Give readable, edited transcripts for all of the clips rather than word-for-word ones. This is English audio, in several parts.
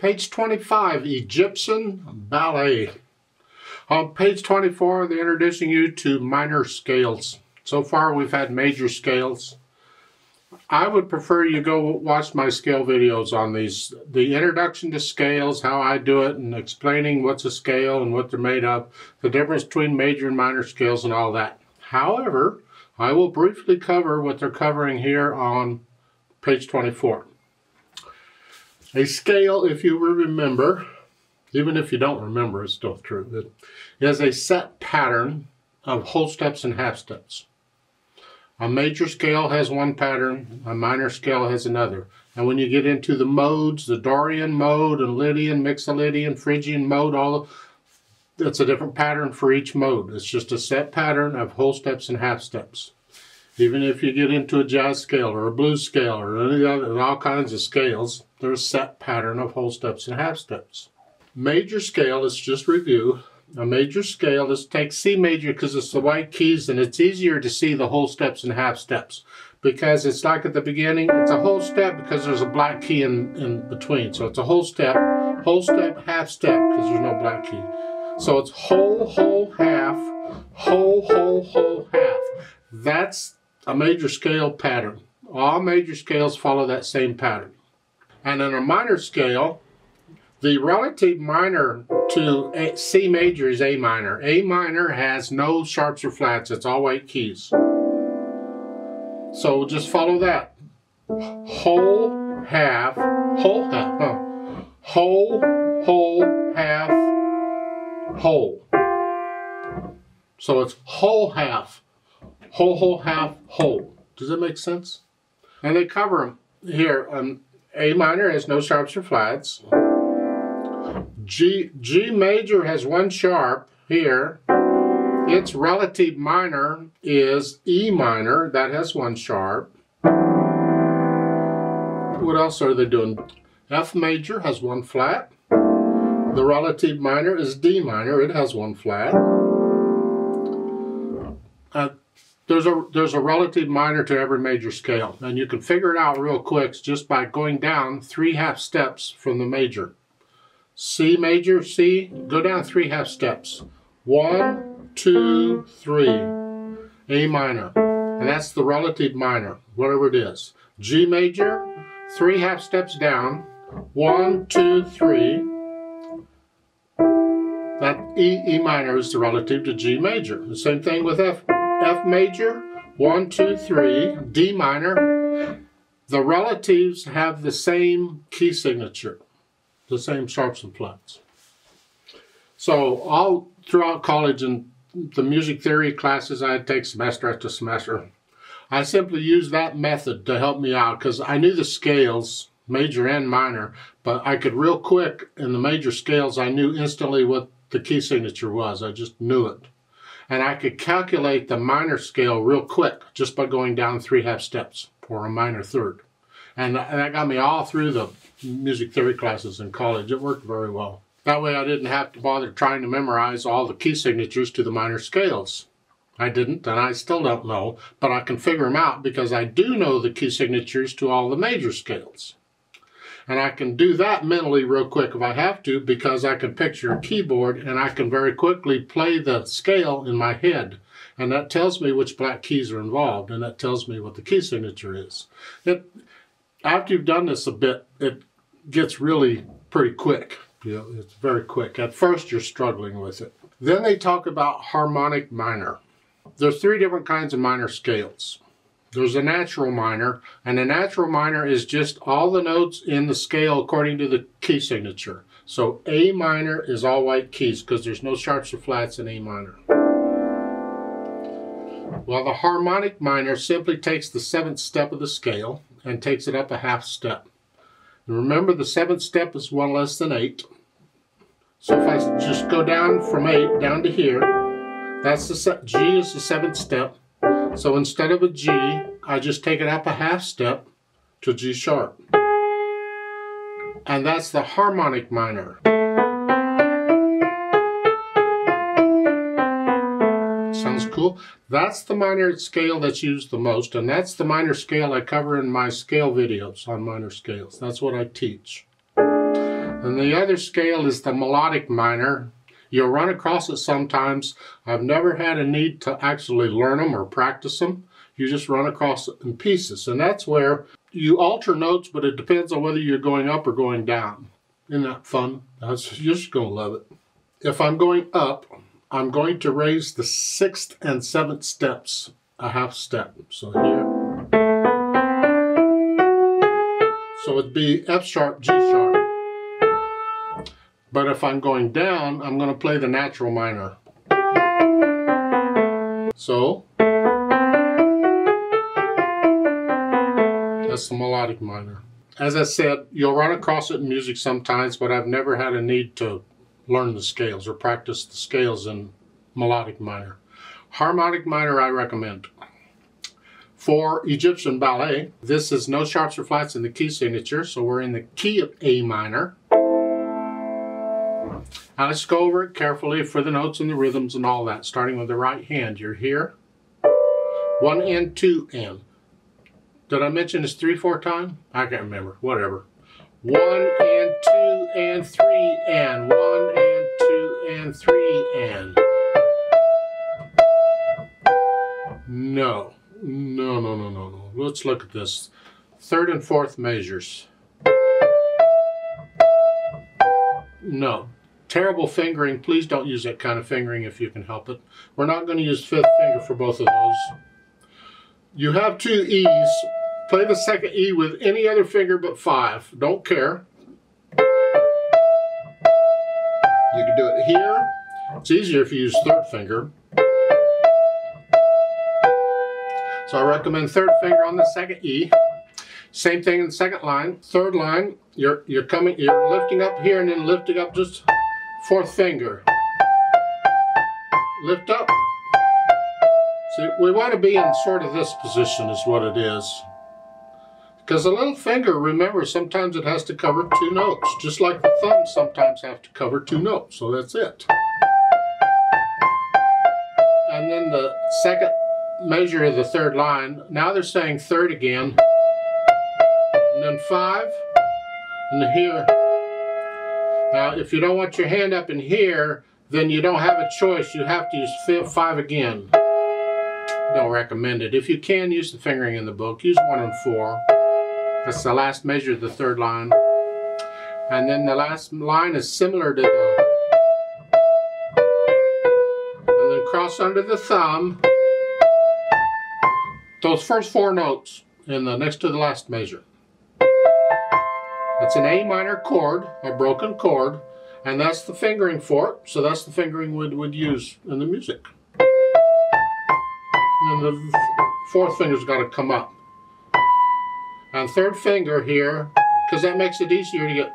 Page 25, Egyptian Ballet. On page 24, they're introducing you to minor scales. So far, we've had major scales. I would prefer you go watch my scale videos on these. The introduction to scales, how I do it, and explaining what's a scale and what they're made of, the difference between major and minor scales and all that. However, I will briefly cover what they're covering here on page 24. A scale, if you remember, even if you don't remember, it's still true, it is a set pattern of whole steps and half steps. A major scale has one pattern, a minor scale has another. And when you get into the modes, the Dorian mode and Lydian, Mixolydian, Phrygian mode, it's a different pattern for each mode. It's just a set pattern of whole steps and half steps. Even if you get into a jazz scale or a blues scale or any other, all kinds of scales, there's a set pattern of whole steps and half steps. Major scale, let's just review. A major scale, let's take C major because it's the white keys and it's easier to see the whole steps and half steps because it's like at the beginning, it's a whole step because there's a black key in between. So it's a whole step, half step because there's no black key. So it's whole, half, whole, half. That's a major scale pattern. All major scales follow that same pattern. And in a minor scale, the relative minor to C major is A minor. A minor has no sharps or flats. It's all white keys. So just follow that. Whole, half, whole, half, whole. So it's whole, half, whole, half, whole. Does that make sense? And they cover them here. A minor has no sharps or flats. G major has one sharp here. Its relative minor is E minor. That has one sharp. What else are they doing? F major has one flat. The relative minor is D minor. It has one flat. There's a relative minor to every major scale, and you can figure it out real quick just by going down 3 half steps from the major. C major, C, go down 3 half steps. 1, 2, 3. A minor, and that's the relative minor, whatever it is. G major, 3 half steps down. 1, 2, 3. That E minor is the relative to G major. The same thing with F major, 1, 2, 3. D minor. The relatives have the same key signature. The same sharps and flats. So all throughout college and the music theory classes I take semester after semester, I simply used that method to help me out because I knew the scales, major and minor, but I could real quick in the major scales, I knew instantly what the key signature was. I just knew it. And I could calculate the minor scale real quick just by going down 3 half steps for a minor third. And that got me all through the music theory classes in college. It worked very well. That way I didn't have to bother trying to memorize all the key signatures to the minor scales. I didn't, and I still don't know, but I can figure them out because I do know the key signatures to all the major scales. And I can do that mentally real quick if I have to because I can picture a keyboard and I can very quickly play the scale in my head. And that tells me which black keys are involved, and that tells me what the key signature is. After you've done this a bit, it gets really pretty quick. You know, it's very quick. At first, you're struggling with it. Then they talk about harmonic minor. There's 3 different kinds of minor scales. There's a natural minor, and a natural minor is just all the notes in the scale according to the key signature. So A minor is all white keys because there's no sharps or flats in A minor. Well, the harmonic minor simply takes the 7th step of the scale and takes it up a half step. And remember, the 7th step is 1 less than 8. So if I just go down from 8 down to here, that's G is the 7th step. So instead of a G, I just take it up a half step to G sharp. And that's the harmonic minor. Sounds cool? That's the minor scale that's used the most, and that's the minor scale I cover in my scale videos on minor scales. That's what I teach. And the other scale is the melodic minor. You'll run across it sometimes. I've never had a need to actually learn them or practice them. You just run across it in pieces. And that's where you alter notes, but it depends on whether you're going up or going down. Isn't that fun? You're just going to love it. If I'm going up, I'm going to raise the 6th and 7th steps a half step. So here. So it'd be F sharp, G sharp. But if I'm going down, I'm going to play the natural minor. So that's the melodic minor. As I said, you'll run across it in music sometimes, but I've never had a need to learn the scales or practice the scales in melodic minor. Harmonic minor I recommend. For Egyptian Ballet, this is no sharps or flats in the key signature, so we're in the key of A minor. Now let's go over it carefully for the notes and the rhythms and all that, starting with the right hand. You're here. 1 and 2 and. Did I mention it's 3/4 time? I can't remember. Whatever. 1 and 2 and 3 and. 1 and 2 and 3 and. No. No. Let's look at this. 3rd and 4th measures. No. Terrible fingering. Please don't use that kind of fingering if you can help it. We're not going to use 5th finger for both of those. You have 2 E's. Play the 2nd E with any other finger but 5. Don't care. You can do it here. It's easier if you use 3rd finger. So I recommend 3rd finger on the 2nd E. Same thing in the 2nd line. 3rd line, you're lifting up here and then lifting up just 4th finger. Lift up. See, we want to be in sort of this position is what it is. Because the little finger, remember, sometimes it has to cover 2 notes. Just like the thumb sometimes have to cover 2 notes. So that's it. And then the 2nd measure of the 3rd line. Now they're saying 3rd again. And then 5. And here. Now, if you don't want your hand up in here, then you don't have a choice. You have to use 5 again. Don't recommend it. If you can, use the fingering in the book. Use 1 and 4. That's the last measure of the 3rd line. And then the last line is similar to the... And then cross under the thumb. Those first 4 notes in the next to the last measure. It's an A minor chord, a broken chord, and that's the fingering for it. So that's the fingering we would use in the music. And the 4th finger's got to come up. And 3rd finger here, because that makes it easier to get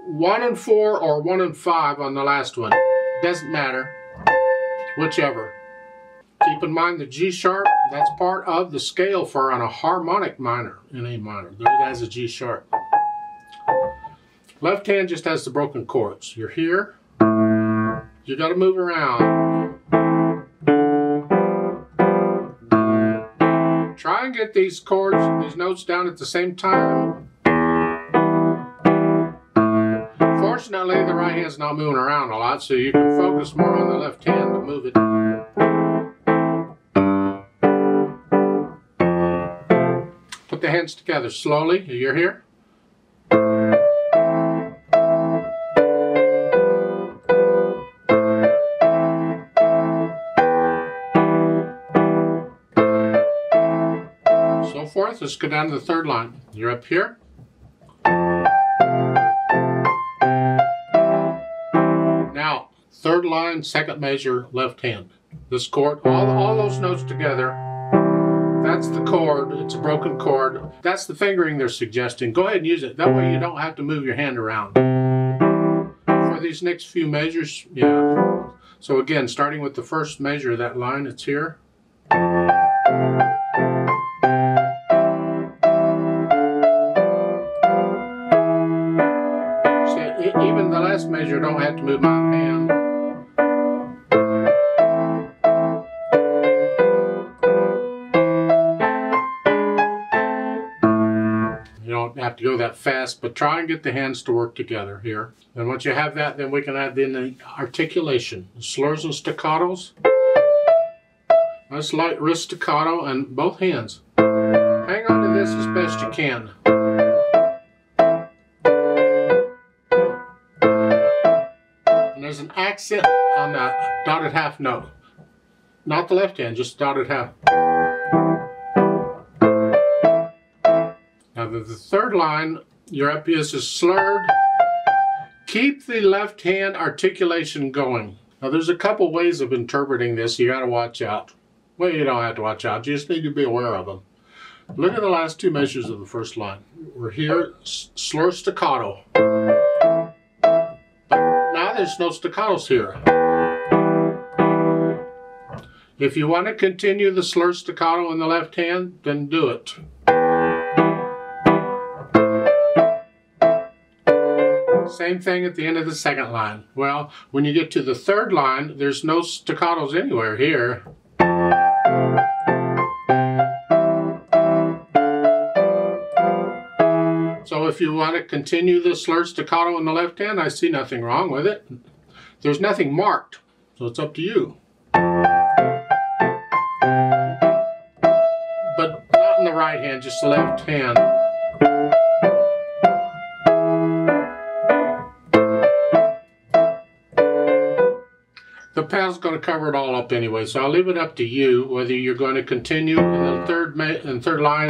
1 and 4 or 1 and 5 on the last one. Doesn't matter, whichever. Keep in mind the G sharp, that's part of the scale for on a harmonic minor in A minor. There it has a G sharp. Left hand just has the broken chords. You're here, you got to move around. Try and get these chords, these notes down at the same time. Fortunately, the right hand's not moving around a lot, so you can focus more on the left hand to move it. Put the hands together slowly. You're here. So forth. Let's go down to the 3rd line. You're up here. Now, 3rd line, 2nd measure, left hand. This chord, all those notes together. That's the chord. It's a broken chord. That's the fingering they're suggesting. Go ahead and use it. That way you don't have to move your hand around. For these next few measures, yeah. So again, starting with the 1st measure of that line, it's here. See, even the last measure, don't have to move my hand. have to go that fast, but try and get the hands to work together here. And once you have that, then we can add in the articulation, slurs and staccatos. Nice light wrist staccato and both hands. Hang on to this as best you can. And there's an accent on that dotted half note. Not the left hand, just dotted half. Now the third line, your EPS is slurred. Keep the left hand articulation going. Now there's a couple ways of interpreting this you got to watch out. Well, you don't have to watch out, you just need to be aware of them. Look at the last two measures of the first line. We're here, slur staccato. But now there's no staccatos here. If you want to continue the slur staccato in the left hand, then do it. Same thing at the end of the second line. Well, when you get to the third line, there's no staccatos anywhere here. So if you want to continue the slur staccato in the left hand, I see nothing wrong with it. There's nothing marked, so it's up to you. But not in the right hand, just the left hand. The pedal's going to cover it all up anyway, so I'll leave it up to you whether you're going to continue in the third line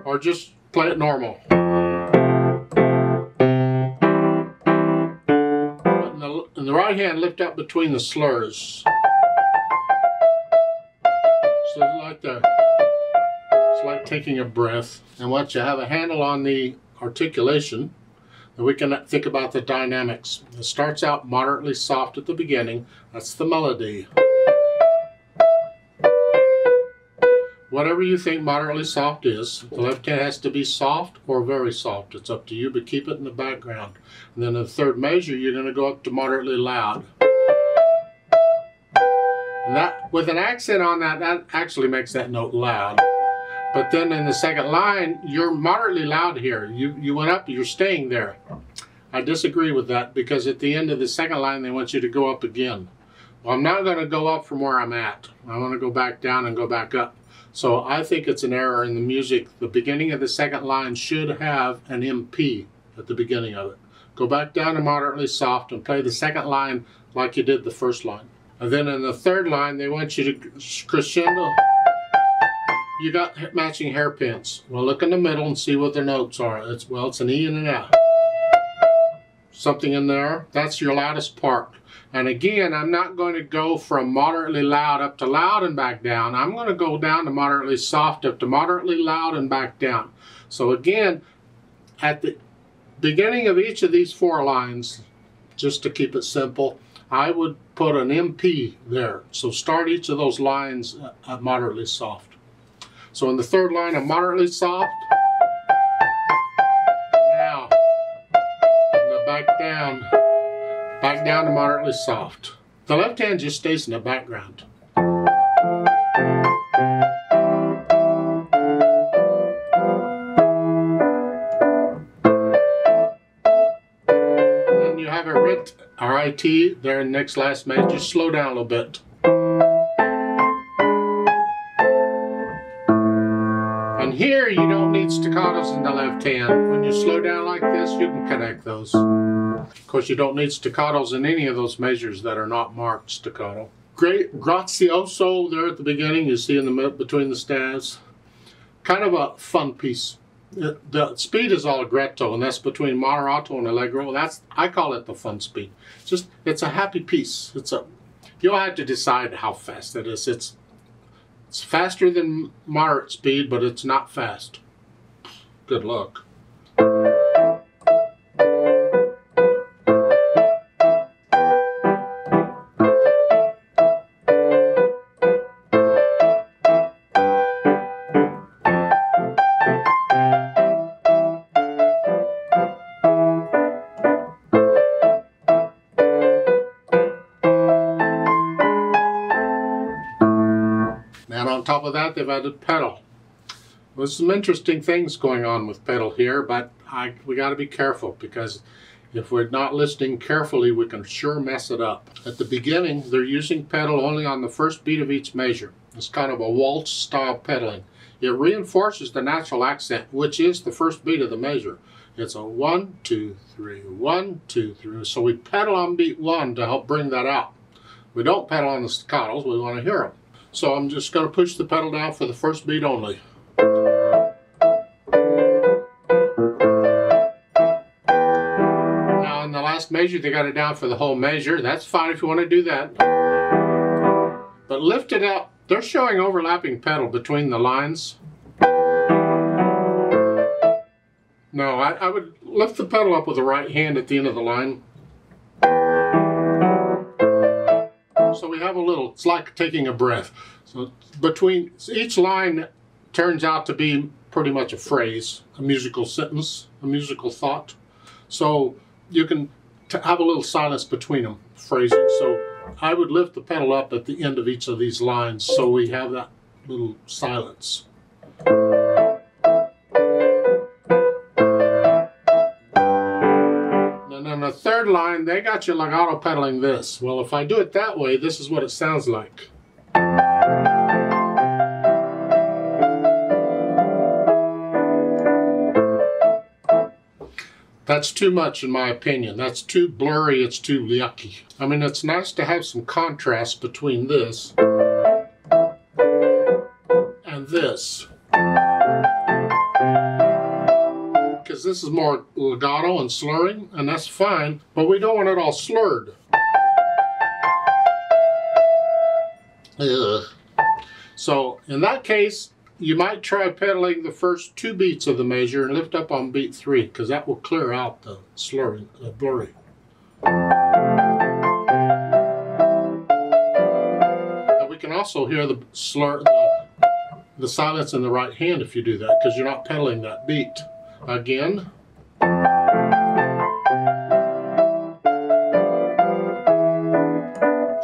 or just play it normal. In the right hand, lift up between the slurs. So it's like taking a breath. And once you have a handle on the articulation, then we can think about the dynamics. It starts out moderately soft at the beginning. That's the melody. Whatever you think moderately soft is, the left hand has to be soft or very soft. It's up to you, but keep it in the background. And then in the third measure, you're going to go up to moderately loud. And that, with an accent on that, that actually makes that note loud. But then in the second line, you're moderately loud here. You went up, you're staying there. I disagree with that because at the end of the second line, they want you to go up again. Well, I'm not going to go up from where I'm at. I want to go back down and go back up. So I think it's an error in the music. The beginning of the second line should have an MP at the beginning of it. Go back down to moderately soft and play the second line like you did the first line. And then in the third line, they want you to crescendo. You got matching hairpins. Well, look in the middle and see what their notes are. It's an E and an F. Something in there. That's your loudest part. And again, I'm not going to go from moderately loud up to loud and back down. I'm going to go down to moderately soft up to moderately loud and back down. So again, at the beginning of each of these four lines, just to keep it simple, I would put an MP there. So start each of those lines at moderately soft. So in the third line, I'm moderately soft. Now, back down to moderately soft. The left hand just stays in the background. And then you have a RIT, R-I-T, there in the next last measure. Just slow down a little bit. And here you don't need staccatos in the left hand. When you slow down like this, you can connect those. Of course, you don't need staccatos in any of those measures that are not marked staccato. Great grazioso there at the beginning, you see in the middle between the staves. Kind of a fun piece. The speed is allegretto, and that's between moderato and allegro. I call it the fun speed. It's a happy piece. You'll have to decide how fast it is. It's faster than moderate speed, but it's not fast. Good luck. And on top of that, they've added pedal. There's some interesting things going on with pedal here, but we got to be careful, because if we're not listening carefully, we can sure mess it up. At the beginning, they're using pedal only on the first beat of each measure. It's kind of a waltz style pedaling. It reinforces the natural accent, which is the first beat of the measure. It's a 1, 2, 3, 1, 2, 3. So we pedal on beat 1 to help bring that out. We don't pedal on the staccatos, we want to hear them. So I'm just going to push the pedal down for the first beat only. Now in the last measure, they got it down for the whole measure. That's fine if you want to do that. But lift it up. They're showing overlapping pedal between the lines. No, I would lift the pedal up with the right hand at the end of the line. So we have a little, it's like taking a breath. So between each line turns out to be pretty much a phrase, a musical sentence, a musical thought. So you can have a little silence between them, phrasing. So I would lift the pedal up at the end of each of these lines so we have that little silence. And then the third line, they got you legato pedaling this. Well, if I do it that way, this is what it sounds like. That's too much in my opinion. That's too blurry, it's too yucky. I mean, it's nice to have some contrast between this and this. Because this is more legato and slurring, and that's fine, but we don't want it all slurred. Ugh. So in that case, you might try pedaling the first 2 beats of the measure and lift up on beat 3, because that will clear out the slurring, the blurry. And we can also hear the slur, the silence in the right hand if you do that, because you're not pedaling that beat. Again.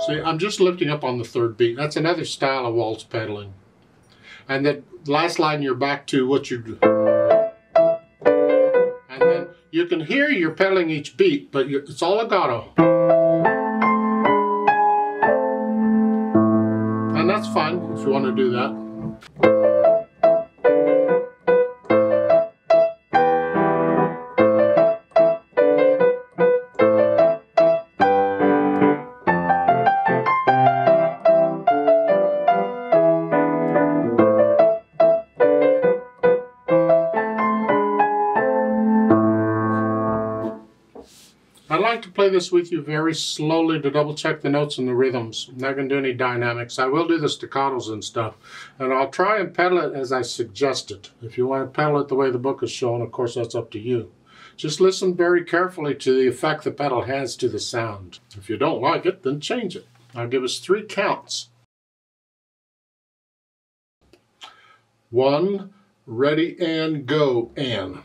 See, I'm just lifting up on the 3rd beat. That's another style of waltz pedaling. And the last line you're back to what you do. And then you can hear you're pedaling each beat, but it's all legato. And that's fine if you want to do that. I like to play this with you very slowly to double check the notes and the rhythms. I'm not going to do any dynamics. I will do the staccatos and stuff. And I'll try and pedal it as I suggested. If you want to pedal it the way the book is shown, of course that's up to you. Just listen very carefully to the effect the pedal has to the sound. If you don't like it, then change it. I'll give us 3 counts. 1, ready and go, and.